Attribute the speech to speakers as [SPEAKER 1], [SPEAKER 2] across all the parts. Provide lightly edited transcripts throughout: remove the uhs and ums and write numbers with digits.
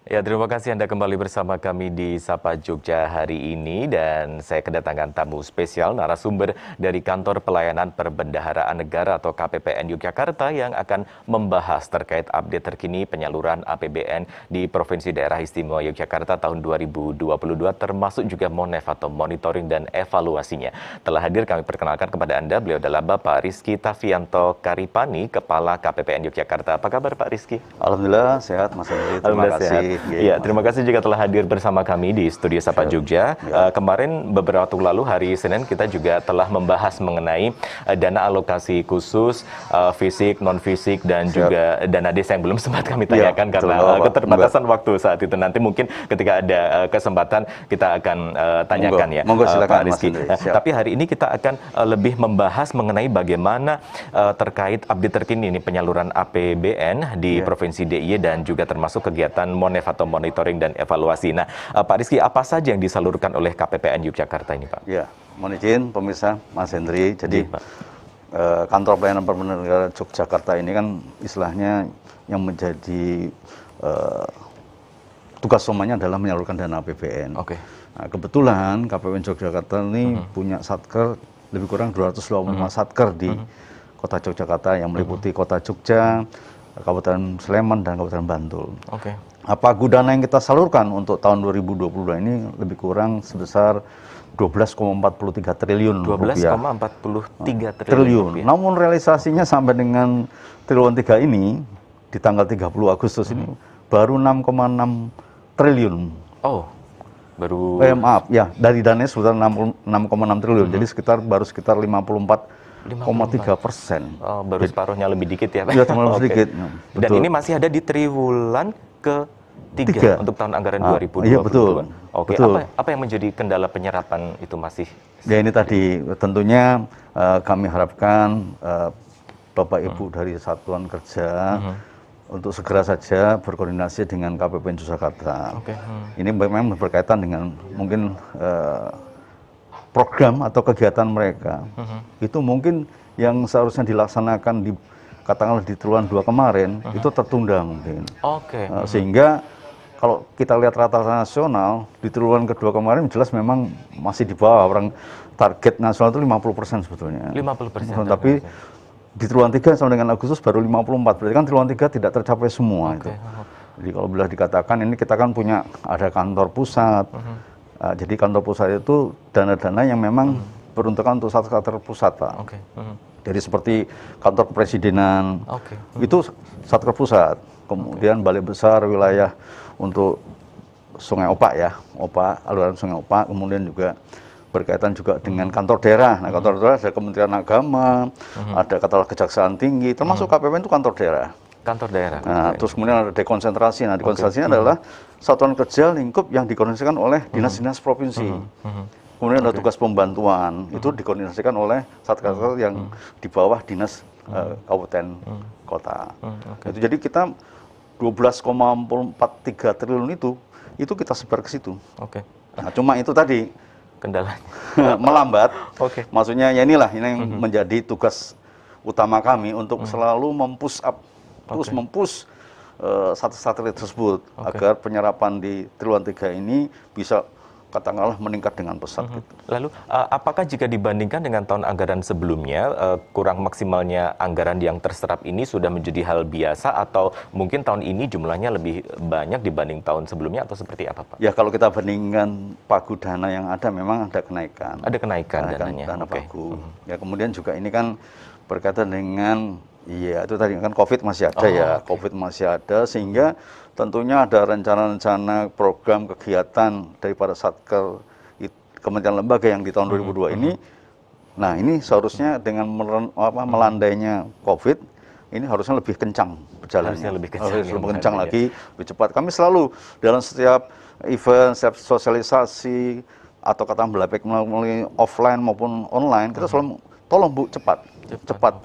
[SPEAKER 1] Ya, terima kasih Anda kembali bersama kami di Sapa Jogja hari ini dan saya kedatangan tamu spesial narasumber dari Kantor Pelayanan Perbendaharaan Negara atau KPPN Yogyakarta yang akan membahas terkait update terkini penyaluran APBN di Provinsi Daerah Istimewa Yogyakarta tahun 2022 termasuk juga MONEF atau monitoring dan evaluasinya. Telah hadir kami perkenalkan kepada Anda, beliau adalah Bapak Rizky Tavianto Karipani, Kepala KPPN Yogyakarta. Apa kabar Pak Rizky?
[SPEAKER 2] Alhamdulillah sehat Mas Henry, terima kasih.
[SPEAKER 1] Sehat. Ya, terima kasih juga telah hadir bersama kami di Studio Sapa Jogja. Kemarin beberapa waktu lalu hari Senin kita juga telah membahas mengenai dana alokasi khusus fisik, non fisik dan juga dana desa yang belum sempat kami tanyakan karena keterbatasan waktu saat itu. Nanti mungkin ketika ada kesempatan kita akan tanyakan ya, Pak Rizky. Tapi hari ini kita akan lebih membahas mengenai bagaimana terkait update terkini ini penyaluran APBN di Provinsi DIY dan juga termasuk kegiatan MONEF atau monitoring dan evaluasi. Nah, Pak Rizky, apa saja yang disalurkan oleh KPPN Yogyakarta ini, Pak?
[SPEAKER 2] Ya, mohon izin pemirsa Mas Henry. Jadi Kantor Pelayanan Perbendaharaan Negara Yogyakarta ini kan istilahnya yang menjadi tugas utamanya adalah menyalurkan dana APBN.
[SPEAKER 1] Oke.
[SPEAKER 2] Nah, kebetulan KPPN Yogyakarta ini punya satker lebih kurang 225 satker di Kota Yogyakarta yang meliputi Kota Jogja, Kabupaten Sleman dan Kabupaten Bantul.
[SPEAKER 1] Oke.
[SPEAKER 2] Pagu dana yang kita salurkan untuk tahun 2022 ini lebih kurang sebesar 12,43 triliun rupiah.
[SPEAKER 1] 12,43 triliun.
[SPEAKER 2] Namun realisasinya sampai dengan triliun 3 ini di tanggal 30 Agustus ini baru 6,6 triliun.
[SPEAKER 1] Oh, baru
[SPEAKER 2] maaf ya, dari dananya sebesar 6,6 triliun. Jadi baru sekitar 54,3%.
[SPEAKER 1] Oh, baru separuhnya lebih dikit ya, Pak?
[SPEAKER 2] Ya, terlalu sedikit.
[SPEAKER 1] Dan ini masih ada di triwulan ke-3 untuk tahun anggaran 2022.
[SPEAKER 2] Iya, betul.
[SPEAKER 1] Oke,
[SPEAKER 2] betul.
[SPEAKER 1] Apa yang menjadi kendala penyerapan itu masih?
[SPEAKER 2] Ya, ini tadi tentunya kami harapkan Bapak Ibu dari Satuan Kerja untuk segera saja berkoordinasi dengan KPPN Yogyakarta. Ini memang berkaitan dengan mungkin program atau kegiatan mereka. Itu mungkin yang seharusnya dilaksanakan katakanlah di triwulan 2 kemarin itu tertunda mungkin. Sehingga kalau kita lihat rata-rata nasional di triwulan kedua kemarin jelas memang masih di bawah orang target nasional itu 50% sebetulnya.
[SPEAKER 1] 50%.
[SPEAKER 2] Tapi di triwulan 3 sampai dengan Agustus baru 54. Berarti kan triwulan 3 tidak tercapai semua itu. Jadi kalau boleh dikatakan ini kita kan punya ada kantor pusat. Jadi kantor pusat itu dana-dana yang memang peruntukan untuk satker pusat, Pak. Jadi seperti kantor kepresidenan, itu satker pusat. Kemudian balai besar wilayah untuk Sungai Opak ya, aliran Sungai Opak. Kemudian juga berkaitan juga dengan kantor daerah. Nah, kantor daerah ada Kementerian Agama, ada katakanlah Kejaksaan Tinggi, termasuk KPPN itu kantor daerah.
[SPEAKER 1] Kantor daerah.
[SPEAKER 2] Nah, terus kemudian ada dekonsentrasi. Nah, dekonsentrasinya adalah satuan kerja lingkup yang dikoordinasikan oleh dinas-dinas provinsi. Kemudian ada tugas pembantuan, itu dikoordinasikan oleh satker yang di bawah dinas kabupaten kota. Itu jadi kita 12,43 triliun itu kita sebar ke situ. Nah, cuma itu tadi
[SPEAKER 1] kendalanya
[SPEAKER 2] melambat. Maksudnya ya inilah ini yang menjadi tugas utama kami untuk selalu mempush up, terus mempush satelit tersebut agar penyerapan di triwulan 3 ini bisa katakanlah meningkat dengan pesat gitu.
[SPEAKER 1] Lalu apakah jika dibandingkan dengan tahun anggaran sebelumnya kurang maksimalnya anggaran yang terserap ini sudah menjadi hal biasa atau mungkin tahun ini jumlahnya lebih banyak dibanding tahun sebelumnya atau seperti apa, Pak?
[SPEAKER 2] Ya, kalau kita bandingkan pagu dana yang ada memang ada kenaikan.
[SPEAKER 1] Ada kenaikan dananya.
[SPEAKER 2] Dana pagu. Ya, kemudian juga ini kan berkaitan dengan itu tadi kan COVID masih ada COVID masih ada sehingga tentunya ada rencana-rencana program kegiatan daripada satker kementerian lembaga yang di tahun 2002 ini. Nah, ini seharusnya dengan melandainya COVID, ini harusnya lebih kencang berjalannya.
[SPEAKER 1] Harusnya lebih
[SPEAKER 2] kencang lagi, lebih cepat. Kami selalu dalam setiap event, setiap sosialisasi atau katakanlah melalui offline maupun online, kita selalu tolong Bu cepat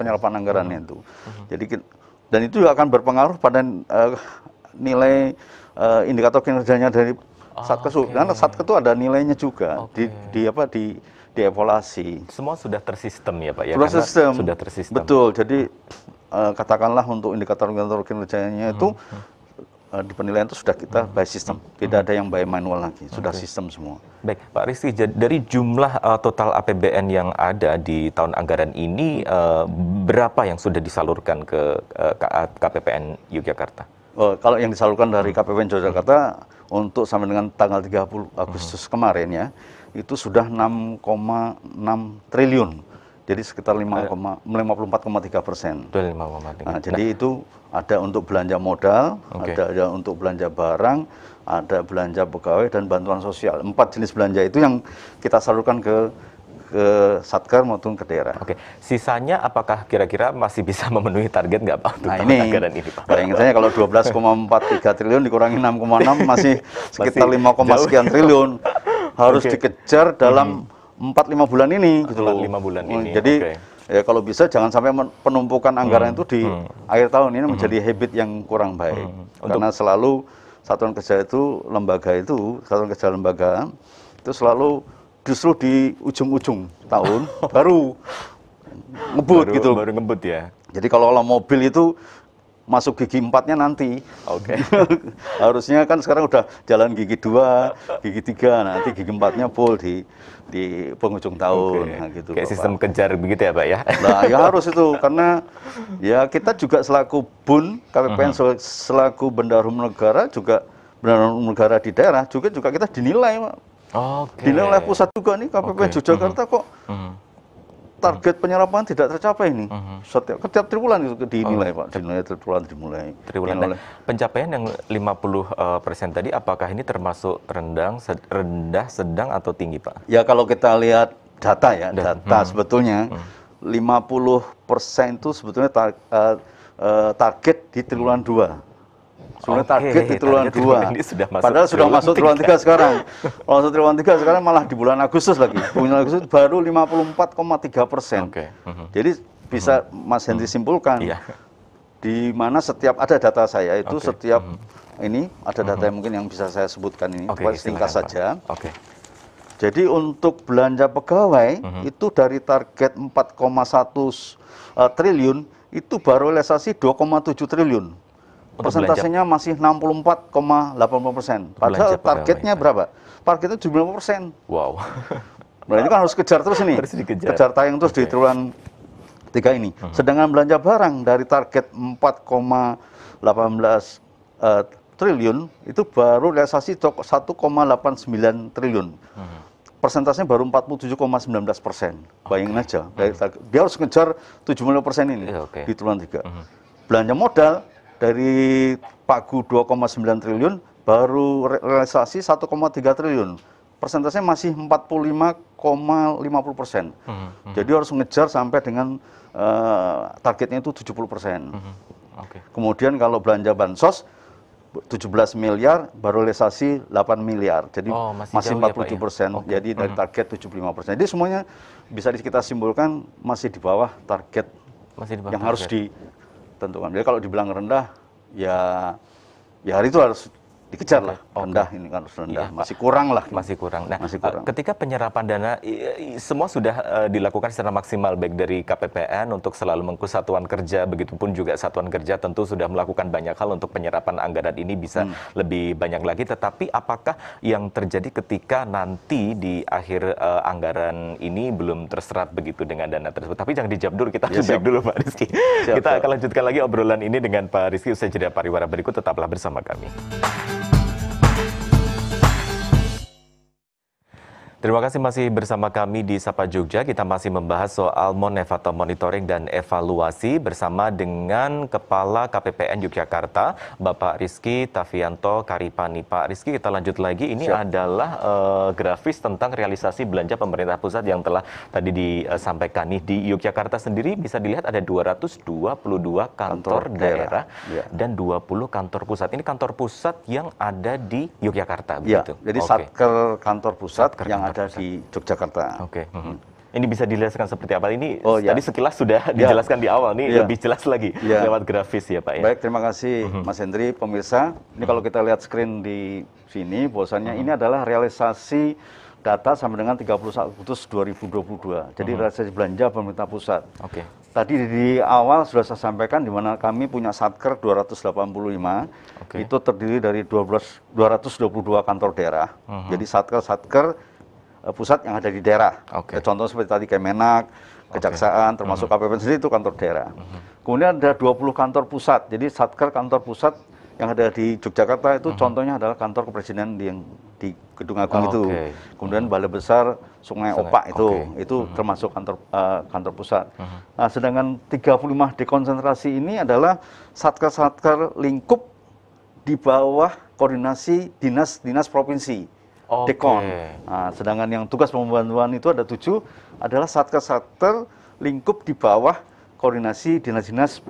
[SPEAKER 2] penyerapan anggarannya itu. Jadi dan itu juga akan berpengaruh pada nilai indikator kinerjanya dari Satker. Karena Satker itu ada nilainya juga di evaluasi.
[SPEAKER 1] Semua sudah tersistem ya, Pak ya.
[SPEAKER 2] Sudah tersistem. Betul. Jadi katakanlah untuk indikator kinerjanya itu di penilaian itu sudah kita by sistem, tidak ada yang by manual lagi, sudah sistem semua.
[SPEAKER 1] Baik, Pak Rizky, dari jumlah total APBN yang ada di tahun anggaran ini, berapa yang sudah disalurkan ke KPPN Yogyakarta?
[SPEAKER 2] Kalau yang disalurkan dari KPPN Yogyakarta untuk sampai dengan tanggal 30 Agustus kemarin ya, itu sudah 6,6 triliun. Jadi sekitar 54,3%. Nah, jadi itu ada untuk belanja modal, ada untuk belanja barang, ada belanja pegawai dan bantuan sosial. 4 jenis belanja itu yang kita salurkan ke Satker maupun ke daerah.
[SPEAKER 1] Oke, sisanya apakah kira-kira masih bisa memenuhi target nggak Pak untuk tahun anggaran ini Pak?
[SPEAKER 2] Bayangin saya kalau 12,43 triliun dikurangi 6,6 masih sekitar 5, sekian triliun. Harus dikejar dalam 4-5 bulan ini gitu loh.
[SPEAKER 1] 4-5 bulan ini.
[SPEAKER 2] Jadi ya kalau bisa jangan sampai penumpukan anggaran itu di akhir tahun ini menjadi habit yang kurang baik. Karena selalu satuan kerja itu satuan kerja lembaga itu selalu justru di ujung-ujung tahun baru ngebut gitu.
[SPEAKER 1] Baru ngebut ya.
[SPEAKER 2] Jadi kalau mobil itu masuk gigi 4-nya nanti. Harusnya kan sekarang udah jalan gigi 2, gigi 3, nanti gigi 4-nya full di penghujung tahun. Nah, gitu,
[SPEAKER 1] kayak sistem kejar begitu ya Pak ya?
[SPEAKER 2] Nah ya harus itu, karena ya kita juga selaku BUN, KPPN selaku bendahara negara juga, bendahara negara di daerah juga kita dinilai Pak. Dinilai oleh pusat juga nih, KPPN Yogyakarta kok target penyerapan tidak tercapai ini. Setiap triwulan itu dinilai Pak, dinilai triwulan dimulai.
[SPEAKER 1] Nah, pencapaian yang 50% tadi apakah ini termasuk rendah, sedang atau tinggi Pak?
[SPEAKER 2] Ya kalau kita lihat data ya, data sebetulnya 50% itu sebetulnya target di triwulan 2. Sebenarnya target di triwulan 2. Padahal sudah masuk triwulan 3 sekarang. Kalau masuk triwulan 3 sekarang malah di bulan Agustus lagi. Bulan Agustus baru 54,3%. Jadi bisa Mas Henry simpulkan, di mana setiap ada data saya itu setiap ini ada data yang mungkin yang bisa saya sebutkan ini, singkat saja. Jadi untuk belanja pegawai itu dari target 4,1 triliun itu baru realisasi 2,7 triliun. Persentasenya masih 64,80%. Padahal targetnya berapa? Targetnya 75%.
[SPEAKER 1] Wow.
[SPEAKER 2] Nah ini kan harus kejar terus ini. Kejar tayang terus di triwulan 3 ini. Sedangkan belanja barang dari target 4,18 triliun itu baru realisasi 1,89 triliun. Persentasenya baru 47,19%. Bayangin aja. Dia harus ngejar 75% ini di triwulan 3. Belanja modal dari pagu 2,9 triliun baru realisasi 1,3 triliun. Persentasenya masih 45,50%. Jadi harus ngejar sampai dengan targetnya itu 70%. Kemudian kalau belanja bansos 17 miliar baru realisasi 8 miliar. Jadi masih 47%. Jadi dari target 75%. Jadi semuanya bisa kita simpulkan masih di bawah target yang harus ditentukan. Jadi kalau dibilang rendah, ya hari itu harus dikejar lah. Rendah ini kan harus rendah. Masih kurang lah.
[SPEAKER 1] Masih kurang. Nah, ketika penyerapan dana, semua sudah dilakukan secara maksimal, baik dari KPPN untuk selalu mengurus satuan kerja, begitupun juga satuan kerja tentu sudah melakukan banyak hal untuk penyerapan anggaran ini bisa lebih banyak lagi. Tetapi apakah yang terjadi ketika nanti di akhir anggaran ini belum terserap begitu dengan dana tersebut? Tapi jangan dijawab dulu, kita break dulu Pak Rizky. Kita akan lanjutkan lagi obrolan ini dengan Pak Rizky usai jeda pariwara berikut. Tetaplah bersama kami. Terima kasih masih bersama kami di Sapa Jogja. Kita masih membahas soal MONEF atau monitoring dan evaluasi bersama dengan Kepala KPPN Yogyakarta, Bapak Rizky Tafianto Karipani. Pak Rizky, kita lanjut lagi. Ini adalah grafis tentang realisasi belanja pemerintah pusat yang telah tadi disampaikan nih. Di Yogyakarta sendiri bisa dilihat ada 222 kantor daerah dan 20 kantor pusat. Ini kantor pusat yang ada di Yogyakarta, begitu?
[SPEAKER 2] Jadi Satker kantor pusat yang ada di Yogyakarta.
[SPEAKER 1] Ini bisa dijelaskan seperti apa? Ini tadi sekilas sudah dijelaskan di awal, nih lebih jelas lagi lewat grafis ya Pak ya.
[SPEAKER 2] Baik, terima kasih Mas Hendry, pemirsa. Ini kalau kita lihat screen di sini, bahwasannya ini adalah realisasi data sampai dengan 31 Agustus 2022. Jadi realisasi belanja pemerintah pusat. tadi di awal sudah saya sampaikan di mana kami punya Satker 285, itu terdiri dari 222 kantor daerah. Jadi Satker pusat yang ada di daerah. Contoh seperti tadi Kemenak, Kejaksaan, termasuk KPPN sendiri itu kantor daerah. Kemudian ada 20 kantor pusat. Jadi Satker kantor pusat yang ada di Yogyakarta itu contohnya adalah kantor kepresidenan di Gedung Agung itu. Kemudian Balai Besar Sungai Opak itu termasuk kantor pusat. Nah, sedangkan 35 dekonsentrasi ini adalah satker-satker lingkup di bawah koordinasi dinas-dinas provinsi. Dekon. Nah, sedangkan yang tugas pembantuan itu ada 7 adalah satker-satker lingkup di bawah koordinasi dinas-dinas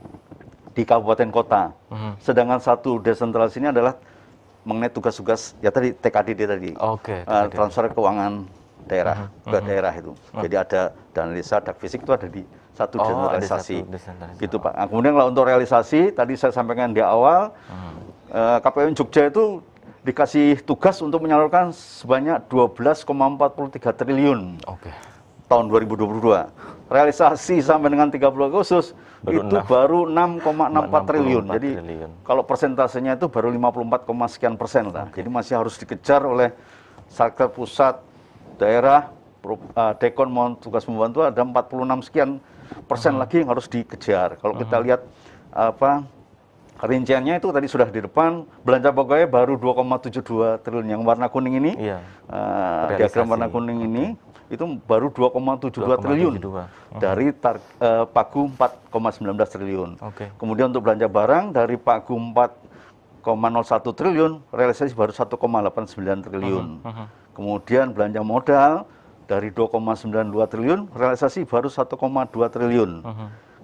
[SPEAKER 2] di kabupaten kota. Sedangkan satu desentralisasi ini adalah mengenai tugas-tugas ya tadi TKDD tadi. Transfer keuangan daerah ke daerah itu. Jadi ada dana desa, dak fisik itu ada di satu desentralisasi. Gitu Pak. Nah, kemudian kalau untuk realisasi tadi saya sampaikan di awal KPPN Jogja itu dikasih tugas untuk menyalurkan sebanyak 12,43 triliun. Tahun 2022. Realisasi sampai dengan 30 Agustus itu baru 6,64 triliun. Jadi kalau persentasenya itu baru 54, sekian persen lah. Jadi masih harus dikejar oleh Satker pusat, daerah, Dekon mohon tugas membantu ada 46 sekian persen lagi yang harus dikejar. Kalau kita lihat rinciannya itu tadi sudah di depan, belanja pokoknya baru 2,72 triliun. Yang warna kuning ini, diagram warna kuning ini, itu baru 2,72 triliun dari Pagu 4,19 triliun. Kemudian untuk belanja barang dari Pagu 4,01 triliun, realisasi baru 1,89 triliun. Kemudian belanja modal dari 2,92 triliun, realisasi baru 1,2 triliun.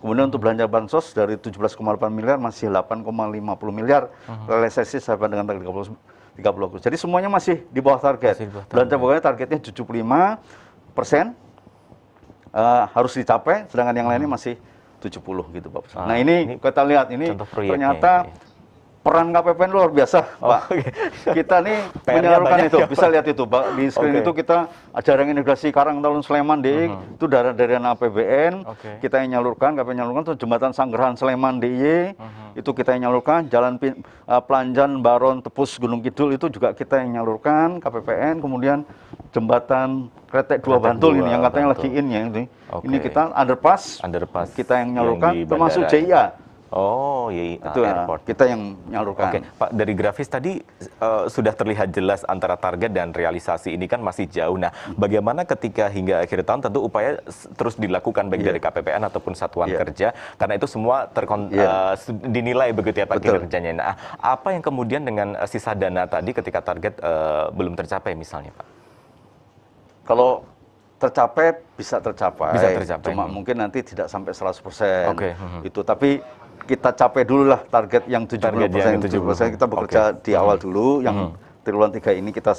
[SPEAKER 2] Kemudian untuk belanja bansos dari 17,8 miliar masih 8,50 miliar, realisasi sampai dengan tanggal 30 Agustus. Jadi semuanya masih di bawah target. Belanja pokoknya targetnya 75% harus dicapai, sedangkan yang lainnya masih 70 gitu Pak. Nah ini kita lihat ini ternyata peran KPPN luar biasa Pak. Kita nih menyalurkan itu, bisa lihat itu Pak. Di screen itu kita jaring integrasi Karang Taruna Sleman DIY, itu dari dana APBN, kita yang nyalurkan, KPPN nyalurkan, itu jembatan Sanggerahan Sleman DIY, itu kita yang nyalurkan, jalan Pelanjan Baron Tepus Gunung Kidul itu juga kita yang nyalurkan, KPPN, kemudian jembatan Kretek 2 Bantul ini yang katanya lagi in ya ini kita underpass kita yang nyalurkan, termasuk JIA.
[SPEAKER 1] Itu
[SPEAKER 2] airport. Kita yang nyalurkan.
[SPEAKER 1] Pak, dari grafis tadi sudah terlihat jelas antara target dan realisasi ini kan masih jauh. Nah, bagaimana ketika hingga akhir tahun tentu upaya terus dilakukan baik dari KPPN ataupun satuan kerja karena itu semua dinilai begitu ya Pak kinerjanya. Nah, apa yang kemudian dengan sisa dana tadi ketika target belum tercapai misalnya Pak?
[SPEAKER 2] Kalau tercapai bisa tercapai. Cuma mungkin nanti tidak sampai 100%. Itu tapi kita capai dulu lah target yang 70%. Kita bekerja di awal dulu yang triwulan 3 ini kita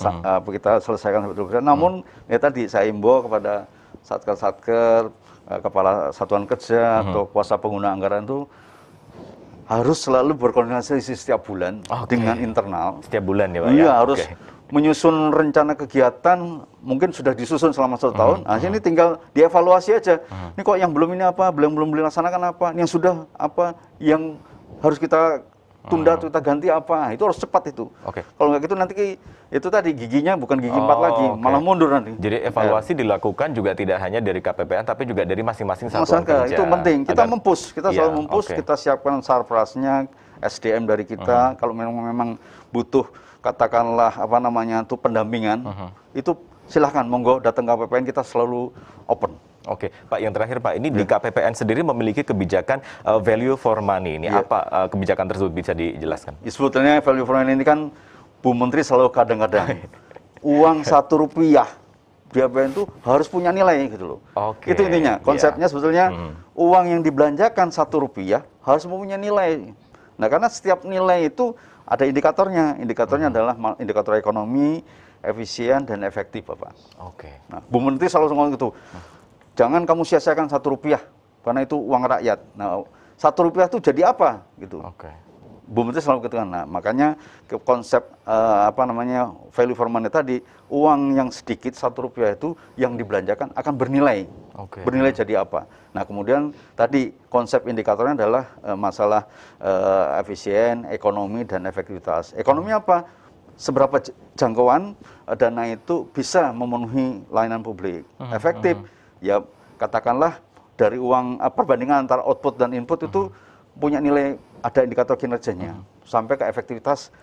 [SPEAKER 2] selesaikan sampai 70%. Namun ya tadi saya imbau kepada satker-satker, kepala satuan kerja atau kuasa pengguna anggaran itu harus selalu berkoordinasi setiap bulan dengan internal.
[SPEAKER 1] Setiap bulan ya Pak?
[SPEAKER 2] Iya, harus menyusun rencana kegiatan, mungkin sudah disusun selama 1 tahun, ini tinggal dievaluasi aja. Ini kok yang belum ini apa, belum dilaksanakan apa, yang sudah apa, yang harus kita tunda atau kita ganti apa, itu harus cepat itu. Kalau nggak gitu nanti itu tadi giginya bukan gigi 4 lagi, malah mundur nanti.
[SPEAKER 1] Jadi evaluasi dilakukan juga tidak hanya dari KPPN, tapi juga dari masing-masing satuan kerja.
[SPEAKER 2] Itu penting, kita kita selalu mempush, kita siapkan sarprasnya, SDM dari kita, kalau memang butuh katakanlah apa namanya itu pendampingan, itu silahkan monggo datang ke KPPN, kita selalu open.
[SPEAKER 1] Pak, yang terakhir Pak, ini di KPPN sendiri memiliki kebijakan value for money. Ini apa kebijakan tersebut bisa dijelaskan?
[SPEAKER 2] Sebetulnya value for money ini kan Bu Menteri selalu kadang-kadang uang Rp1 di APBN itu harus punya nilai gitu loh. Itu intinya, konsepnya sebetulnya uang yang dibelanjakan Rp1 harus mempunyai nilai. Nah, karena setiap nilai itu ada indikatornya. Indikatornya adalah indikator ekonomi, efisien, dan efektif, Bapak. Nah, Bu Menteri selalu ngomong gitu. Jangan kamu sia-siakan Rp1, karena itu uang rakyat. Nah, Rp1 itu jadi apa? Gitu. Bu Menteri selalu katakan. Nah, makanya konsep value for money tadi, uang yang sedikit Rp1 itu yang dibelanjakan akan bernilai. bernilai jadi apa. Nah kemudian tadi konsep indikatornya adalah masalah efisien, ekonomi, dan efektivitas. Ekonomi apa? Seberapa jangkauan dana itu bisa memenuhi layanan publik. Efektif, ya katakanlah dari uang perbandingan antara output dan input itu punya nilai, ada indikator kinerjanya, sampai ke efektivitas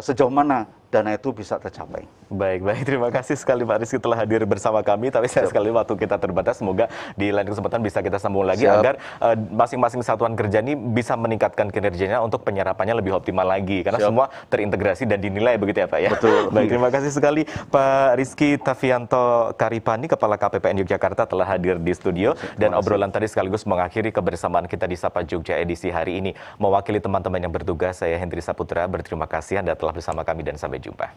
[SPEAKER 2] sejauh mana dana itu bisa tercapai.
[SPEAKER 1] Baik, terima kasih sekali Pak Rizky telah hadir bersama kami, tapi sayang sekali waktu kita terbatas. Semoga di lain kesempatan bisa kita sambung lagi agar masing-masing satuan kerja ini bisa meningkatkan kinerjanya untuk penyerapannya lebih optimal lagi, karena semua terintegrasi dan dinilai, begitu ya Pak ya.
[SPEAKER 2] Betul.
[SPEAKER 1] Baik, terima kasih sekali Pak Rizky Tavianto Karipani, Kepala KPPN Yogyakarta, telah hadir di studio, dan obrolan tadi sekaligus mengakhiri kebersamaan kita di Sapa Jogja edisi hari ini. Mewakili teman-teman yang bertugas, saya Hendri Saputra berterima kasih Anda telah bersama kami dan sampai jumpa.